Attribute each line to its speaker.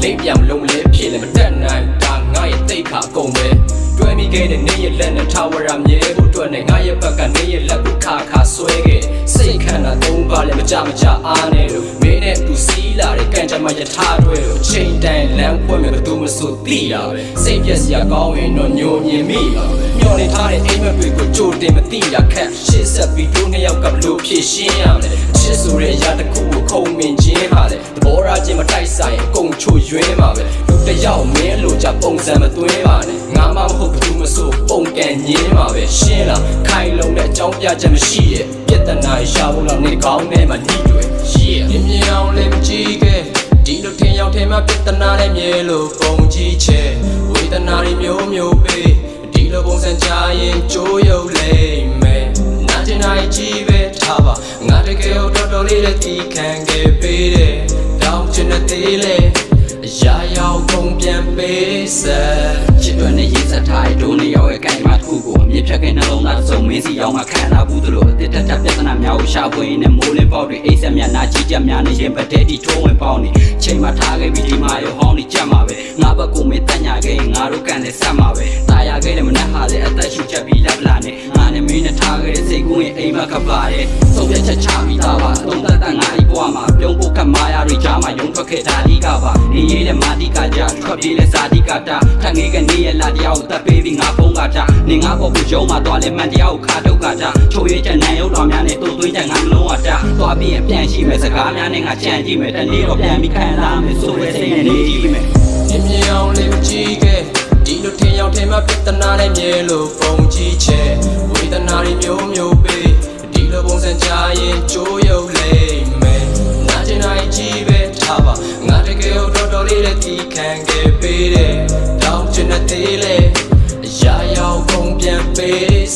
Speaker 1: လိမ့်ပြောင်လုံးလေးဖြစ်လည်းမတက်နိုင်ဒါငါရဲ့တိတ်ခါကုန်ပဲတွဲမိခဲ့တဲ့နေရလက်နဲ့ထားဝရမြဲဖို့အတွက်နဲ့ငါရဲ့ဘက်ကနေရလက်ကိုခါခါဆွဲခဲ့စိတ်ခန္ဓာသုံးပါလည်းမကြအားနဲ့လို့မင်းနဲ့သူစီးလာတဲ့ကံကြမ္မာယထာတွဲလို့ချိန်တန်လမ်းဖွင့်မဲ့ဘသူမဆိုသိတာပဲစိတ်ပြက်စရာကောင်းရင်တော့ညိုမြင်မိပါပဲမျောနေထားတဲ့အိမ်မက်တွေကိုကြိုတင်မသိရခက်ရှေ့ဆက်ပြီးတို့နှစ်ယောက်ကဘလို့ဖြည့်ရှင်းရမလဲချစ်ဆိုတဲ့အရာတစ်ခုကိုခုံမင်ခြင်းဟာလေသဘောထားချင်းမတိုက်ဆိုင်အကုန်ချို့ယွင်းပါပဲလူတစ်ယောက်မင်းလိုကြပုံစံမသွင်းပါနဲ့ငါမှမဟုတ်ဘသူမဆိုပုံကန်ညင်းပါပဲရှင်းလားခိုင်လုံးတဲ့အကြောင်းပြချက်မရှိရဲ့ပြဿနာရှာဖို့တော့နေကောင်းနဲ့မှညှိတွေ့မြင်မြင်အောင်လည်းမကြည့်ခဲ့ဒီလိုထင်ရောက်ထင်မှပြဿနာနဲ့မြဲလို့ပုံကြည့်ချက်ဝေဒနာတွေမျိုးမျိုးပေးဒီလိုပုံစံချရင်ကြိုးရုပ်လိမ့်မယ်နာကျင်နိုင်ကြည့်ပဲထားပါငါတကယ်တော့တော်လေးလည်းတီးခံခဲ့ပေးတယ်တောင်းချင်တဲ့သေးလေအရာရောက်ကုန်ပြန်ပေးဆက်ချစ်တွင်နဲ့ရေးစထားတဲ့ဒုနေရောက်ရဲ့ကံမှာတစ်ခုကိုအမြင့်ဖြတ်ခဲ့နှလုံးသားစုံမင်းစီရောက်မှခံလာဘူးတို့အတစ်တက်ပြဿနာများကိုရှာဖွေနေမိုးလင်းပေါက်တွေအိတ်ဆက်များနာကြီးကြများနေရင်ပတဲတီထိုးဝင်ပေါက်နေချိန်မှထားခဲ့ပြီးဒီမှာရောဟောင်းနေကြမှာပဲငါဘက်ကိုမင်းတညာခဲ့ငါတို့ကန်တဲ့ဆက်မှာပဲตายရခဲ့တဲ့မနက်ဟာလည်းအသက်ရှူချက်ပြီးလက်လာနေငါနဲ့မင်းနဲ့ထားခဲ့တဲ့စိတ်ကူးရင်အိမ်မခပါတယ်သုံးပြချက်ချပြီးသားပါသုံးသက်ငါဤဘွားမှာပြုံးဖို့ကမာယာတွေကြားမှာယုံထွက်ခဲ့တာဒီကပါနေရတဲ့မာတိကကြထွက်ပြေးလဲစာတိကတာထငေးကနေရလာတရားကိုတပ်ပေးပြီးငါဖုံးကတာနေငါပေါ်ကိုရုံးမှာသွားလဲမှန်တရားကိုခါထုတ်ကတာချိုးရဲချက်နန်ရုပ်တော်များနဲ့တို့သွင်းချက်ငါလုံးဝတာသွားပြီးရင်ပြန်ရှိမယ်စကားများနဲ့ငါကြံကြည့်မယ်တနေ့တော့ပြန်ပြီးခံလာမယ်ဆိုရဲစိတ်နဲ့နေကြည့်မယ်မြင်မြင်အောင်လေးမကြည့်ခဲ့ဒီလိုထင်ရောက်ထင်မှပြဿနာနဲ့မြဲလို့ပုံကြည့်ချက်ဝေဒနာတွေမျိုးမျိုးပေးဒီလိုပုံစံချရင်ကြိုးရုပ်လိမ့်မယ်နာကျင်နိုင်ကြည့်ပဲထားပါငါတကယ်တော့တော်လေးလည်းတီးခံခဲ့ပေးတယ်တောင်းချင်တဲ့သေးလေအရာရောက်ကုန်ပြန်ပေး